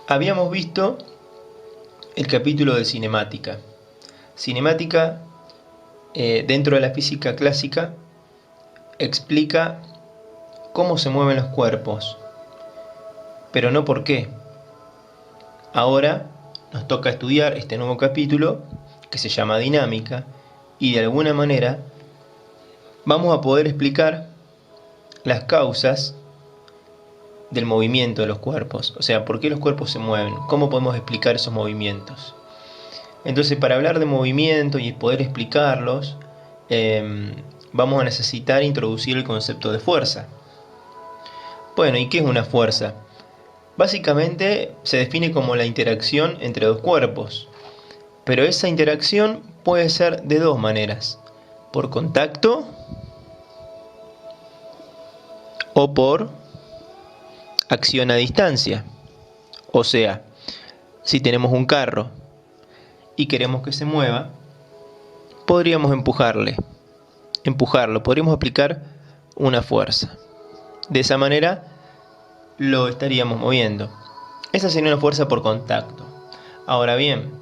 Habíamos visto el capítulo de cinemática. Cinemática, dentro de la física clásica, explica cómo se mueven los cuerpos, pero no por qué. Ahora nos toca estudiar este nuevo capítulo que se llama dinámica, y de alguna manera vamos a poder explicar las causas del movimiento de los cuerpos, o sea, por qué los cuerpos se mueven, cómo podemos explicar esos movimientos. Entonces, para hablar de movimiento y poder explicarlos, vamos a necesitar introducir el concepto de fuerza. Bueno, ¿y qué es una fuerza? Básicamente se define como la interacción entre dos cuerpos, pero esa interacción puede ser de dos maneras: por contacto o por acción a distancia. O sea, si tenemos un carro y queremos que se mueva, podríamos empujarlo, podríamos aplicar una fuerza. De esa manera lo estaríamos moviendo. Esa sería una fuerza por contacto. Ahora bien,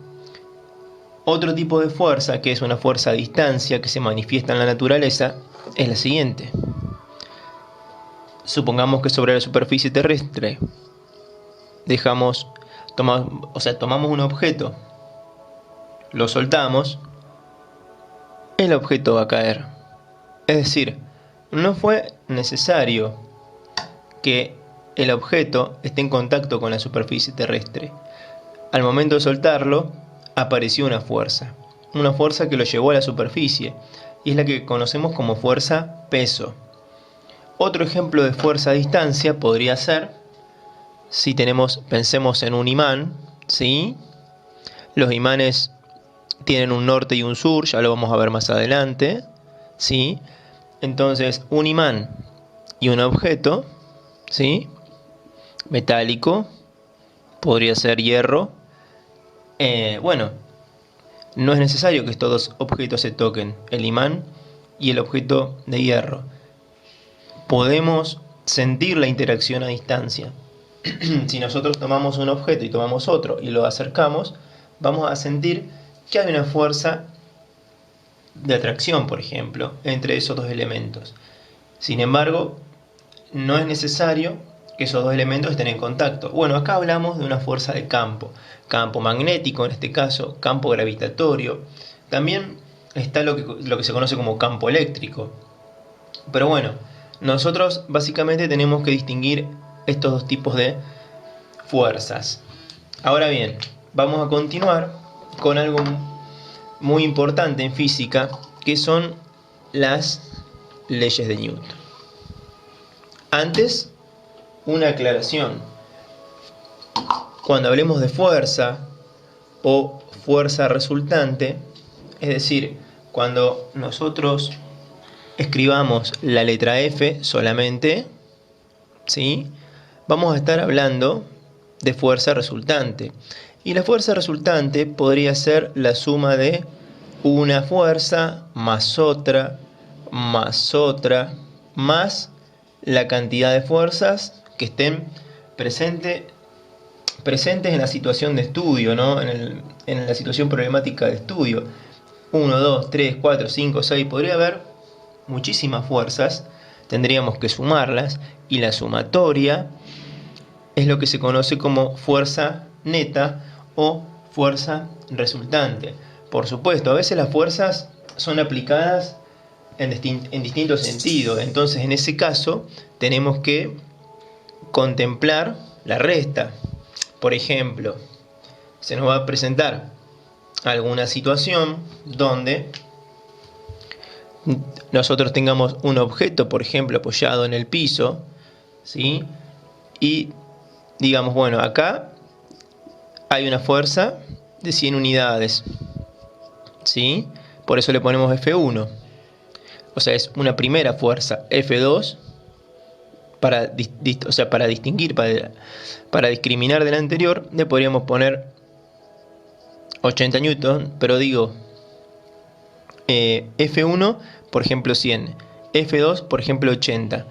otro tipo de fuerza, que es una fuerza a distancia que se manifiesta en la naturaleza, es la siguiente. Supongamos que sobre la superficie terrestre tomamos un objeto, lo soltamos, el objeto va a caer. Es decir, no fue necesario que el objeto esté en contacto con la superficie terrestre. Al momento de soltarlo, apareció una fuerza que lo llevó a la superficie, y es la que conocemos como fuerza peso. Otro ejemplo de fuerza a distancia podría ser, pensemos en un imán, ¿sí? Los imanes tienen un norte y un sur, ya lo vamos a ver más adelante, ¿sí? Entonces, un imán y un objeto, ¿sí?, metálico, podría ser hierro. Bueno, no es necesario que estos dos objetos se toquen, el imán y el objeto de hierro. Podemos sentir la interacción a distancia. Si nosotros tomamos un objeto y tomamos otro y lo acercamos, vamos a sentir que hay una fuerza de atracción, por ejemplo, entre esos dos elementos. Sin embargo, no es necesario que esos dos elementos estén en contacto. Bueno, acá hablamos de una fuerza de campo magnético en este caso, campo gravitatorio. También está lo que se conoce como campo eléctrico. Pero bueno, nosotros básicamente tenemos que distinguir estos dos tipos de fuerzas. Ahora bien, vamos a continuar con algo muy importante en física, que son las leyes de Newton. Antes, una aclaración. Cuando hablemos de fuerza o fuerza resultante, es decir, cuando nosotros escribamos la letra F solamente, ¿sí?, vamos a estar hablando de fuerza resultante. Y la fuerza resultante podría ser la suma de una fuerza más otra, más la cantidad de fuerzas que estén presentes en la situación de estudio, ¿no?, en la situación problemática de estudio. 1, 2, 3, 4, 5, 6, podría haber muchísimas fuerzas, tendríamos que sumarlas, y la sumatoria es lo que se conoce como fuerza neta o fuerza resultante. Por supuesto, a veces las fuerzas son aplicadas en distintos sentidos, entonces en ese caso tenemos que contemplar la resta. Por ejemplo, se nos va a presentar alguna situación donde nosotros tengamos un objeto, por ejemplo, apoyado en el piso, ¿sí?, y digamos, bueno, acá hay una fuerza de 100 unidades, ¿sí?, por eso le ponemos F1. O sea, es una primera fuerza. F2, para distinguir, para discriminar de la anterior, le podríamos poner 80 newton, pero digo, F1, por ejemplo, 100. F2, por ejemplo, 80.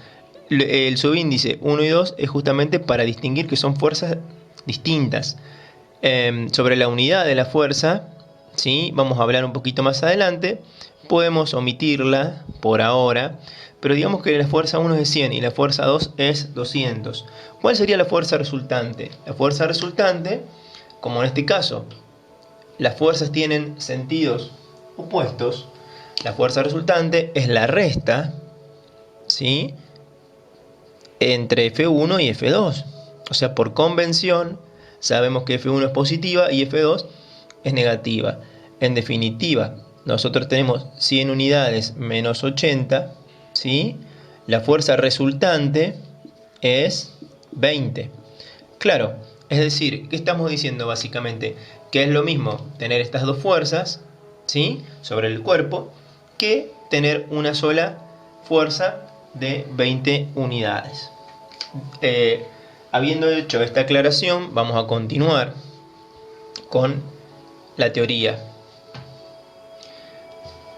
El subíndice 1 y 2 es justamente para distinguir que son fuerzas distintas. Sobre la unidad de la fuerza, ¿sí? Vamos a hablar un poquito más adelante. Podemos omitirla por ahora, pero digamos que la fuerza 1 es de 100 y la fuerza 2 es 200. ¿Cuál sería la fuerza resultante? La fuerza resultante, como en este caso, las fuerzas tienen sentidos opuestos, la fuerza resultante es la resta, ¿sí?, entre F1 y F2. O sea, por convención, sabemos que F1 es positiva y F2 es negativa. En definitiva, nosotros tenemos 100 unidades menos 80, ¿sí? La fuerza resultante es 20. Claro, es decir, ¿qué estamos diciendo básicamente? Que es lo mismo tener estas dos fuerzas, ¿sí?, sobre el cuerpo, que tener una sola fuerza de 20 unidades. Habiendo hecho esta aclaración, vamos a continuar con la teoría.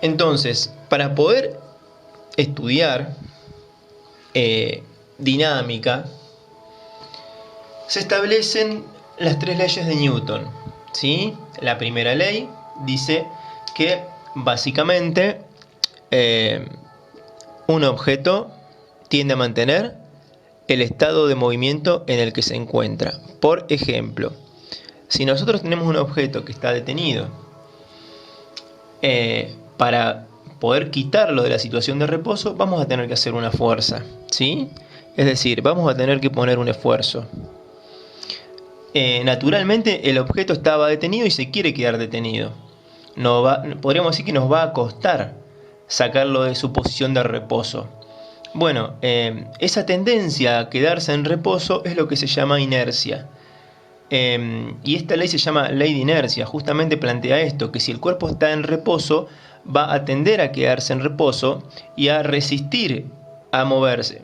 Entonces, para poder estudiar dinámica, se establecen las tres leyes de Newton, ¿sí? La primera ley dice que básicamente un objeto tiende a mantener el estado de movimiento en el que se encuentra. Por ejemplo, si nosotros tenemos un objeto que está detenido, para poder quitarlo de la situación de reposo, vamos a tener que hacer una fuerza, ¿sí? Es decir, vamos a tener que poner un esfuerzo. Naturalmente el objeto estaba detenido y se quiere quedar detenido. Podríamos decir que nos va a costar sacarlo de su posición de reposo. Bueno, esa tendencia a quedarse en reposo es lo que se llama inercia. Y esta ley se llama ley de inercia. Justamente plantea esto, que si el cuerpo está en reposo, va a tender a quedarse en reposo y a resistir a moverse.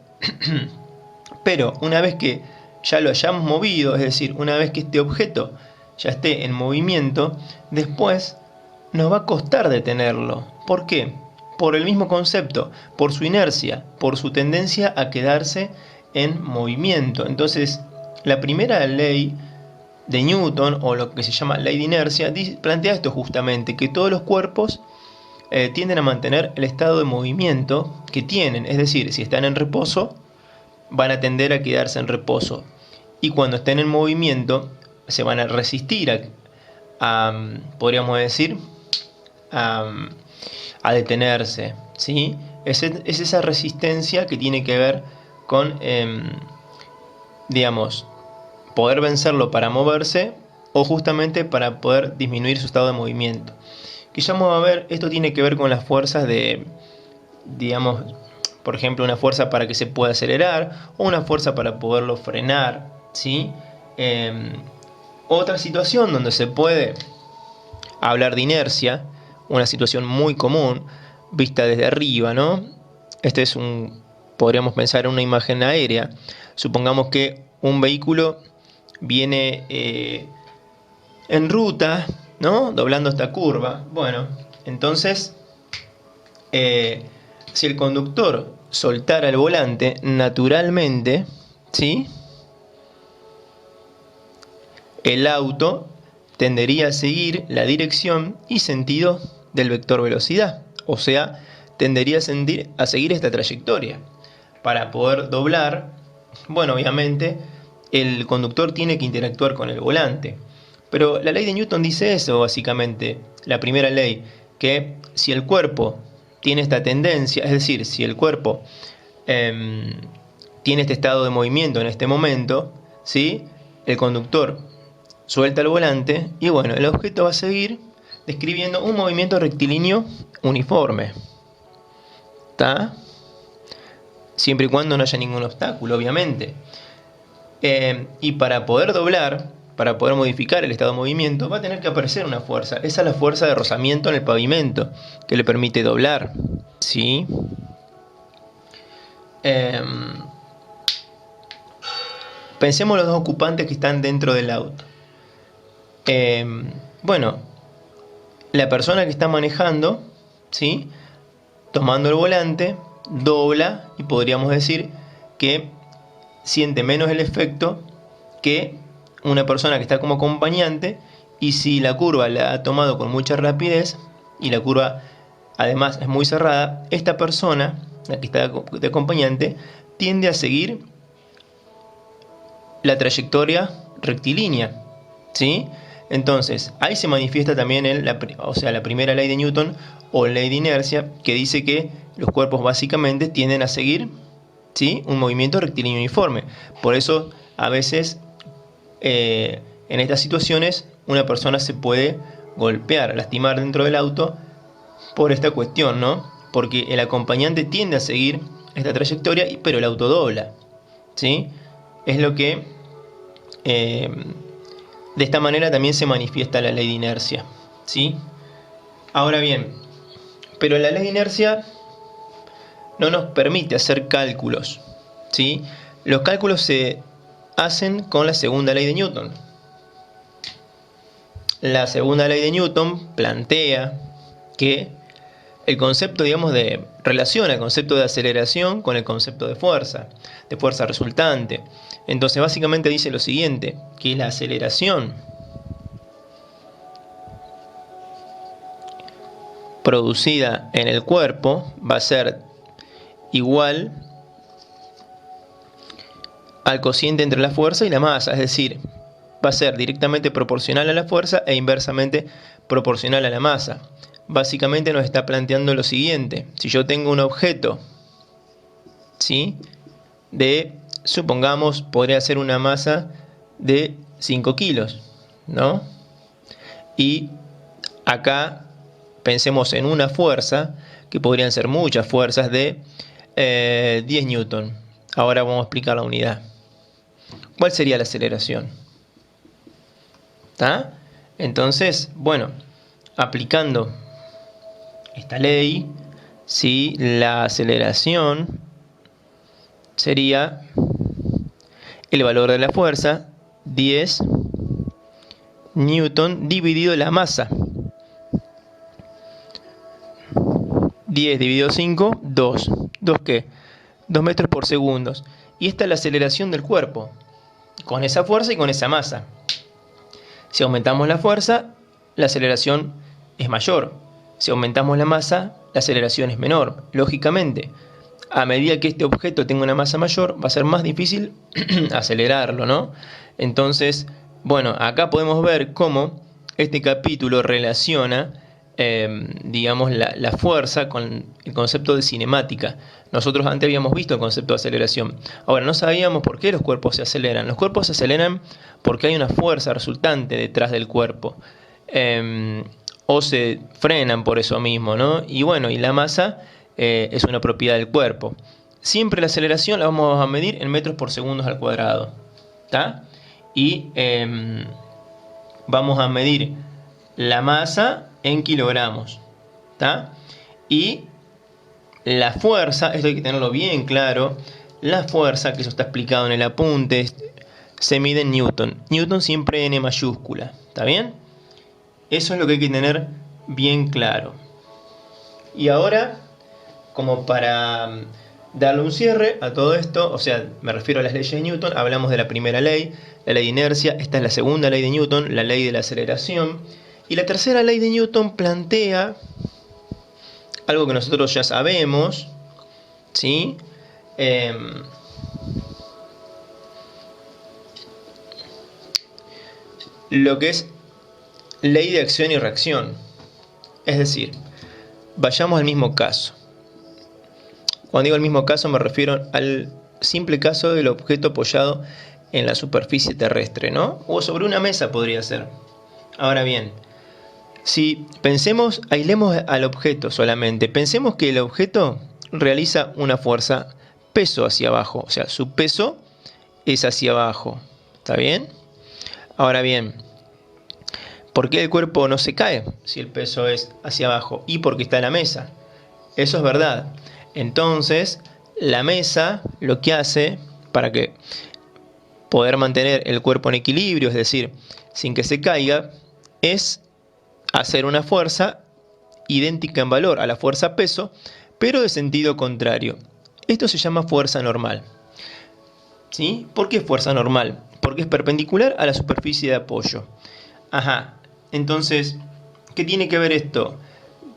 Pero una vez que ya lo hayamos movido, es decir, una vez que este objeto ya esté en movimiento, después nos va a costar detenerlo. ¿Por qué? Por el mismo concepto, por su inercia, por su tendencia a quedarse en movimiento. Entonces, la primera ley de Newton, o lo que se llama ley de inercia, plantea esto justamente, que todos los cuerpos tienden a mantener el estado de movimiento que tienen. Es decir, si están en reposo, van a tender a quedarse en reposo. Y cuando estén en movimiento, se van a resistir podríamos decir, a detenerse, ¿sí? Es esa resistencia que tiene que ver con, digamos, poder vencerlo para moverse o justamente para poder disminuir su estado de movimiento. Que ya vamos a ver, esto tiene que ver con las fuerzas de, digamos, por ejemplo, una fuerza para que se pueda acelerar o una fuerza para poderlo frenar, ¿sí? Otra situación donde se puede hablar de inercia, una situación muy común, vista desde arriba, ¿no? Podríamos pensar en una imagen aérea. Supongamos que un vehículo viene en ruta, ¿no?, doblando esta curva. Bueno, entonces, si el conductor soltara el volante, naturalmente, ¿sí?, el auto tendería a seguir la dirección y sentido del vector velocidad. O sea, tendería a seguir esta trayectoria. Para poder doblar, bueno, obviamente, el conductor tiene que interactuar con el volante. Pero la ley de Newton dice eso, básicamente. La primera ley, que si el cuerpo tiene esta tendencia, es decir, si el cuerpo tiene este estado de movimiento en este momento, ¿sí?, el conductor suelta el volante y bueno, el objeto va a seguir describiendo un movimiento rectilíneo uniforme. ¿Está? Siempre y cuando no haya ningún obstáculo, obviamente. Y para poder doblar, para poder modificar el estado de movimiento, va a tener que aparecer una fuerza. Esa es la fuerza de rozamiento en el pavimento, que le permite doblar, ¿sí? Pensemos los dos ocupantes que están dentro del auto. Bueno, la persona que está manejando, ¿sí?, tomando el volante, dobla y podríamos decir que siente menos el efecto que una persona que está como acompañante, y si la curva la ha tomado con mucha rapidez y la curva además es muy cerrada, esta persona, la que está de acompañante, tiende a seguir la trayectoria rectilínea, ¿sí? Entonces, ahí se manifiesta también la primera ley de Newton o ley de inercia, que dice que los cuerpos básicamente tienden a seguir, ¿sí?, un movimiento rectilíneo uniforme. Por eso, a veces, en estas situaciones, una persona se puede golpear, lastimar dentro del auto por esta cuestión, ¿no? Porque el acompañante tiende a seguir esta trayectoria, pero el auto dobla, ¿sí? Es lo que de esta manera también se manifiesta la ley de inercia, ¿sí? Ahora bien, pero la ley de inercia no nos permite hacer cálculos, ¿sí? Los cálculos se hacen con la segunda ley de Newton. La segunda ley de Newton plantea que el concepto, digamos, relaciona el concepto de aceleración con el concepto de fuerza resultante. Entonces, básicamente dice lo siguiente, que la aceleración producida en el cuerpo va a ser igual al cociente entre la fuerza y la masa, es decir, va a ser directamente proporcional a la fuerza e inversamente proporcional a la masa. Básicamente nos está planteando lo siguiente: si yo tengo un objeto, ¿sí?, supongamos, podría ser una masa de 5 kilos, ¿no? Y acá pensemos en una fuerza, que podrían ser muchas fuerzas, de 10 newton. Ahora vamos a explicar la unidad. ¿Cuál sería la aceleración? ¿Está? Entonces, bueno, aplicando esta ley, ¿sí?, la aceleración sería el valor de la fuerza, 10 newton, dividido la masa. 10 dividido 5, 2. ¿2 qué? 2 metros por segundo. Y esta es la aceleración del cuerpo, con esa fuerza y con esa masa. Si aumentamos la fuerza, la aceleración es mayor. Si aumentamos la masa, la aceleración es menor. Lógicamente, a medida que este objeto tenga una masa mayor, va a ser más difícil acelerarlo, ¿no? Entonces, bueno, acá podemos ver cómo este capítulo relaciona, digamos, la fuerza con el concepto de cinemática. Nosotros antes habíamos visto el concepto de aceleración. Ahora, no sabíamos por qué los cuerpos se aceleran. Los cuerpos se aceleran porque hay una fuerza resultante detrás del cuerpo. O se frenan por eso mismo, ¿no? Y bueno, y la masa es una propiedad del cuerpo. Siempre la aceleración la vamos a medir en metros por segundos al cuadrado, ¿está? Y vamos a medir la masa en kilogramos, ¿está? Y la fuerza, esto hay que tenerlo bien claro, la fuerza, que eso está explicado en el apunte, se mide en newton. Newton siempre n mayúscula, ¿está bien? Eso es lo que hay que tener bien claro. Y ahora, como para darle un cierre a todo esto, o sea, me refiero a las leyes de Newton, hablamos de la primera ley, la ley de inercia. Esta es la segunda ley de Newton, la ley de la aceleración. Y la tercera ley de Newton plantea algo que nosotros ya sabemos, ¿sí? Lo que es ley de acción y reacción. Es decir, vayamos al mismo caso. Cuando digo el mismo caso me refiero al simple caso del objeto apoyado en la superficie terrestre, ¿no? O sobre una mesa podría ser. Ahora bien, si pensemos, aislemos al objeto solamente, pensemos que el objeto realiza una fuerza peso hacia abajo, o sea, su peso es hacia abajo, ¿está bien? Ahora bien, ¿por qué el cuerpo no se cae si el peso es hacia abajo? Y porque está en la mesa. Eso es verdad. Entonces, la mesa lo que hace para que poder mantener el cuerpo en equilibrio, es decir, sin que se caiga, es hacer una fuerza idéntica en valor a la fuerza peso, pero de sentido contrario. Esto se llama fuerza normal. ¿Sí? ¿Por qué fuerza normal? Porque es perpendicular a la superficie de apoyo. Ajá, entonces, ¿qué tiene que ver esto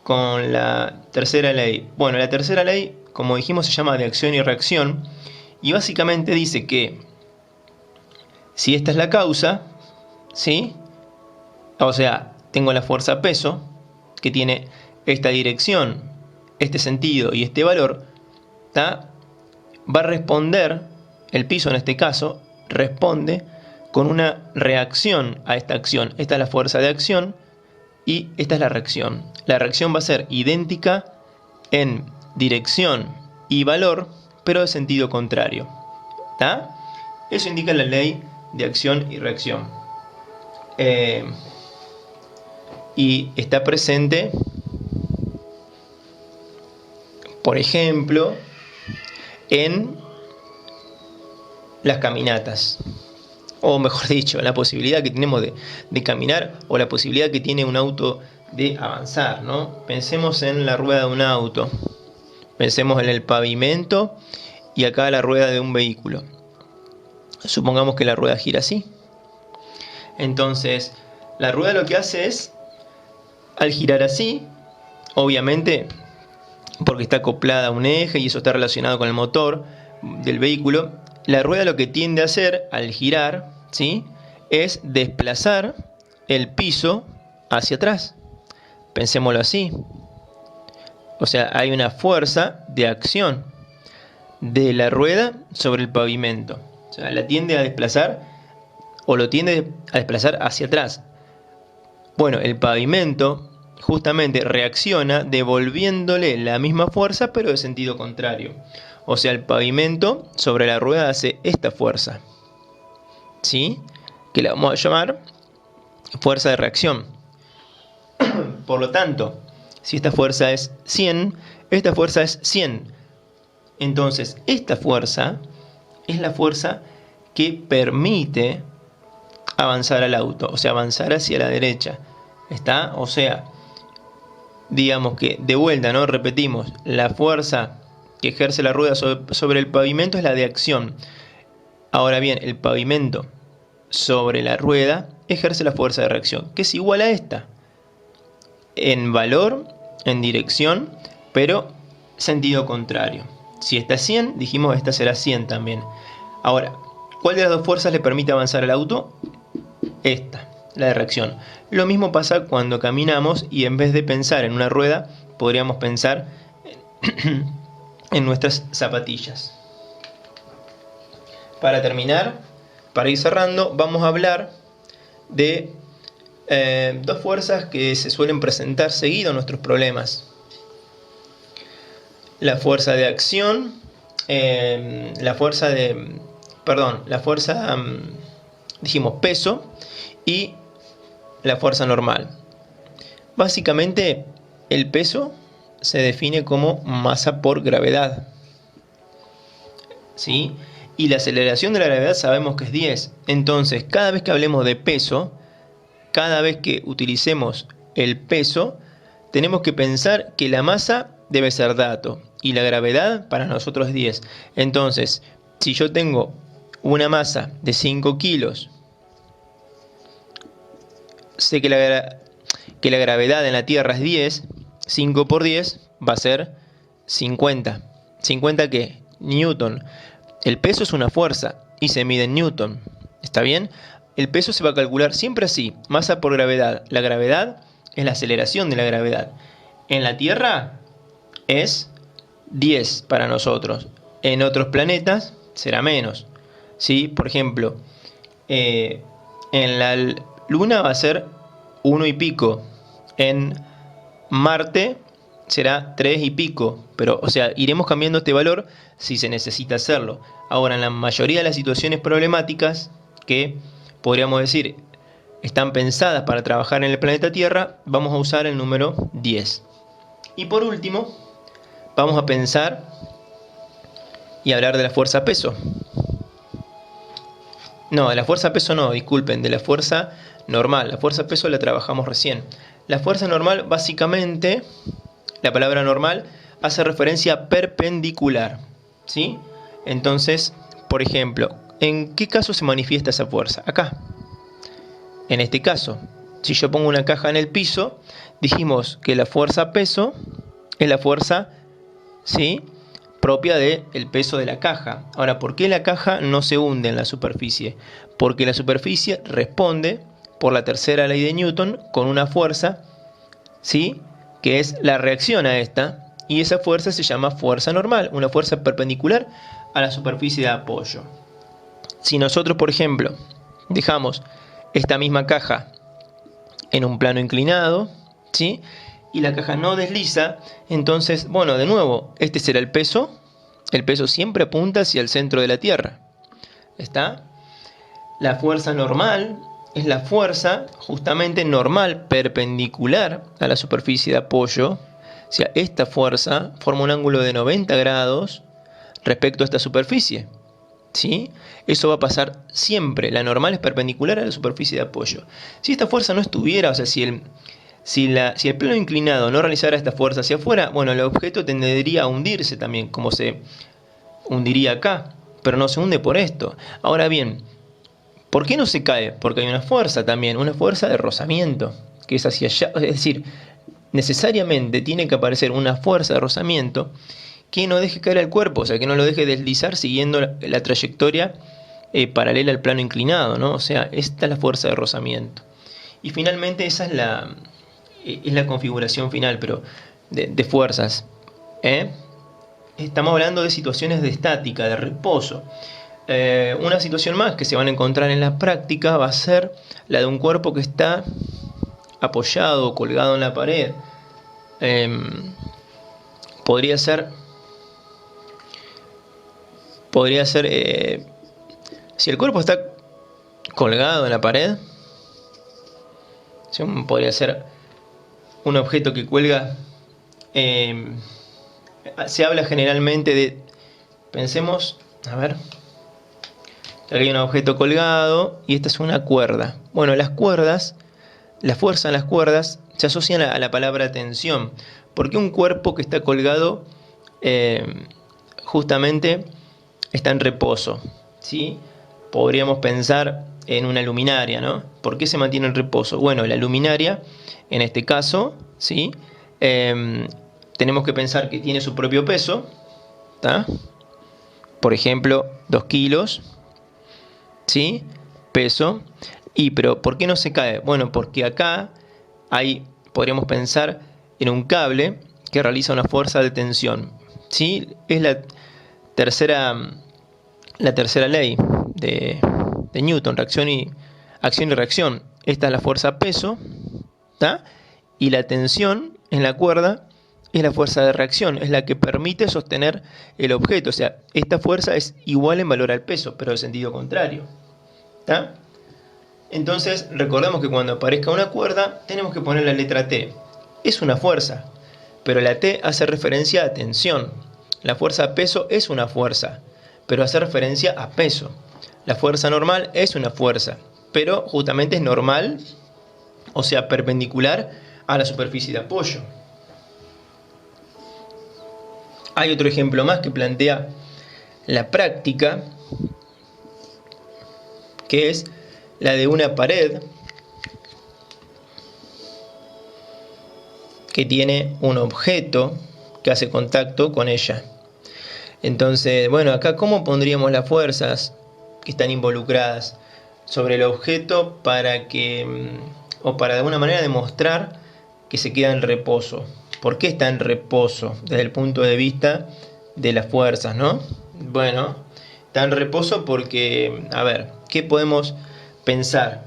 con la tercera ley? Bueno, la tercera ley, como dijimos, se llama de acción y reacción, y básicamente dice que si esta es la causa, ¿sí? O sea, tengo la fuerza peso, que tiene esta dirección, este sentido y este valor, ¿tá? Va a responder, el piso en este caso, responde con una reacción a esta acción. Esta es la fuerza de acción y esta es la reacción. La reacción va a ser idéntica en dirección y valor, pero de sentido contrario. ¿Tá? Eso indica la ley de acción y reacción. Y está presente, por ejemplo, en las caminatas. O mejor dicho, la posibilidad que tenemos de caminar o la posibilidad que tiene un auto de avanzar, ¿no? Pensemos en la rueda de un auto. Pensemos en el pavimento y acá la rueda de un vehículo. Supongamos que la rueda gira así. Entonces, la rueda lo que hace es, al girar así, obviamente, porque está acoplada a un eje y eso está relacionado con el motor del vehículo, la rueda lo que tiende a hacer al girar, ¿sí?, es desplazar el piso hacia atrás. Pensémoslo así. O sea, hay una fuerza de acción de la rueda sobre el pavimento. O sea, la tiende a desplazar o lo tiende a desplazar hacia atrás. Bueno, el pavimento justamente reacciona devolviéndole la misma fuerza pero de sentido contrario. O sea, el pavimento sobre la rueda hace esta fuerza, ¿sí?, que la vamos a llamar fuerza de reacción. Por lo tanto, si esta fuerza es 100, esta fuerza es 100. Entonces, esta fuerza es la fuerza que permite avanzar al auto, o sea, avanzar hacia la derecha. ¿Está? O sea, digamos que de vuelta, ¿no? Repetimos, la fuerza que ejerce la rueda sobre el pavimento es la de acción. Ahora bien, el pavimento sobre la rueda ejerce la fuerza de reacción, que es igual a esta, en valor, en dirección, pero sentido contrario. Si esta es 100, dijimos esta será 100 también. Ahora, ¿cuál de las dos fuerzas le permite avanzar al auto? Esta, la de reacción. Lo mismo pasa cuando caminamos y en vez de pensar en una rueda, podríamos pensar en nuestras zapatillas. Para terminar, para ir cerrando, vamos a hablar de dos fuerzas que se suelen presentar seguido en nuestros problemas. La fuerza de acción, dijimos peso, y la fuerza normal. Básicamente, el peso se define como masa por gravedad, ¿sí? Y la aceleración de la gravedad sabemos que es 10. Entonces, cada vez que hablemos de peso, cada vez que utilicemos el peso, tenemos que pensar que la masa debe ser dato y la gravedad para nosotros es 10. Entonces, si yo tengo una masa de 5 kilos, sé que la gravedad en la Tierra es 10, 5 por 10 va a ser 50. ¿50 qué? Newton. El peso es una fuerza y se mide en Newton. ¿Está bien? El peso se va a calcular siempre así, masa por gravedad. La gravedad es la aceleración de la gravedad. En la Tierra es 10 para nosotros. En otros planetas será menos, ¿sí? Por ejemplo, en la Luna va a ser 1 y pico. En Marte será 3 y pico. Pero, o sea, iremos cambiando este valor si se necesita hacerlo. Ahora, en la mayoría de las situaciones problemáticas que podríamos decir están pensadas para trabajar en el planeta Tierra, vamos a usar el número 10. Y por último, vamos a pensar y hablar de la fuerza peso. No, de la fuerza peso no, disculpen, de la fuerza normal. La fuerza peso la trabajamos recién. La fuerza normal, básicamente, la palabra normal hace referencia a perpendicular, ¿sí? Entonces, por ejemplo, ¿en qué caso se manifiesta esa fuerza? Acá. En este caso, si yo pongo una caja en el piso, dijimos que la fuerza peso es la fuerza, ¿sí?, propia del peso de la caja. Ahora, ¿por qué la caja no se hunde en la superficie? Porque la superficie responde por la tercera ley de Newton con una fuerza, ¿sí?, que es la reacción a esta, y esa fuerza se llama fuerza normal, una fuerza perpendicular a la superficie de apoyo. Si nosotros, por ejemplo, dejamos esta misma caja en un plano inclinado, ¿sí?, y la caja no desliza, entonces, bueno, de nuevo, este será el peso siempre apunta hacia el centro de la Tierra. ¿Está? La fuerza normal es la fuerza justamente normal, perpendicular a la superficie de apoyo. O sea, esta fuerza forma un ángulo de 90 grados respecto a esta superficie, ¿sí? Eso va a pasar siempre. La normal es perpendicular a la superficie de apoyo. Si esta fuerza no estuviera, o sea, si el plano inclinado no realizara esta fuerza hacia afuera, bueno, el objeto tendería a hundirse también, como se hundiría acá, pero no se hunde por esto. Ahora bien, ¿por qué no se cae? Porque hay una fuerza también, una fuerza de rozamiento, que es hacia allá. Es decir, necesariamente tiene que aparecer una fuerza de rozamiento que no deje caer al cuerpo, o sea, que no lo deje deslizar siguiendo la trayectoria paralela al plano inclinado, ¿no? O sea, esta es la fuerza de rozamiento. Y finalmente esa es la configuración final, pero de fuerzas. Estamos hablando de situaciones de estática, de reposo. Una situación más que se van a encontrar en la práctica va a ser la de un cuerpo que está apoyado o colgado en la pared. Podría ser si el cuerpo está colgado en la pared, podría ser un objeto que cuelga. Se habla generalmente de, pensemos, a ver, aquí hay un objeto colgado y esta es una cuerda. Bueno, las cuerdas, la fuerza en las cuerdas se asocian a la palabra tensión, porque un cuerpo que está colgado justamente está en reposo, ¿sí? Podríamos pensar en una luminaria, ¿no? ¿Por qué se mantiene en reposo? Bueno, la luminaria, en este caso, ¿sí?, tenemos que pensar que tiene su propio peso, ¿tá? Por ejemplo, 2 kilos, ¿sí?, peso. Pero ¿por qué no se cae? Bueno, porque acá podríamos pensar en un cable que realiza una fuerza de tensión, ¿sí? Es la tercera ley de Newton, acción y reacción. Esta es la fuerza peso, ¿tá? Y la tensión en la cuerda es la fuerza de reacción, es la que permite sostener el objeto. O sea, esta fuerza es igual en valor al peso, pero en sentido contrario, ¿tá? Entonces, recordemos que cuando aparezca una cuerda, tenemos que poner la letra T. Es una fuerza, pero la T hace referencia a tensión. La fuerza peso es una fuerza, pero hace referencia a peso. La fuerza normal es una fuerza, pero justamente es normal, o sea, perpendicular a la superficie de apoyo. Hay otro ejemplo más que plantea la práctica, que es la de una pared que tiene un objeto que hace contacto con ella. Entonces, bueno, acá ¿cómo pondríamos las fuerzas que están involucradas sobre el objeto para de alguna manera demostrar que se queda en reposo? ¿Por qué está en reposo desde el punto de vista de las fuerzas, no? Bueno, está en reposo porque, a ver, ¿qué podemos pensar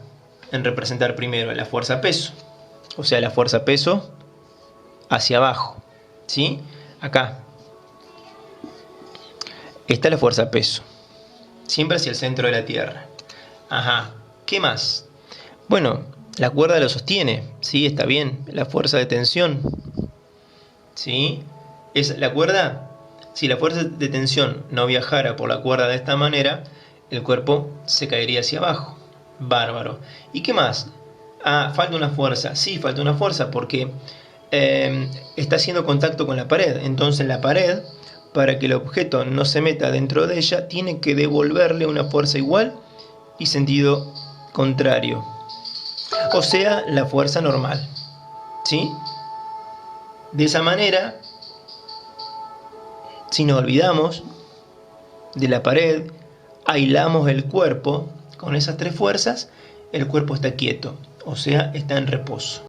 en representar primero? La fuerza peso, o sea, la fuerza peso hacia abajo, ¿sí? Acá. Esta es la fuerza peso, siempre hacia el centro de la Tierra. Ajá, ¿qué más? Bueno, la cuerda lo sostiene, ¿sí? Está bien, la fuerza de tensión, ¿sí? Es la cuerda. Si la fuerza de tensión no viajara por la cuerda de esta manera, el cuerpo se caería hacia abajo. Bárbaro. ¿Y qué más? Ah, falta una fuerza. Sí, falta una fuerza porque está haciendo contacto con la pared. Entonces la pared para que el objeto no se meta dentro de ella, tiene que devolverle una fuerza igual y sentido contrario. O sea, la fuerza normal. ¿Sí? De esa manera, si nos olvidamos de la pared, aislamos el cuerpo con esas tres fuerzas, el cuerpo está quieto, o sea, está en reposo.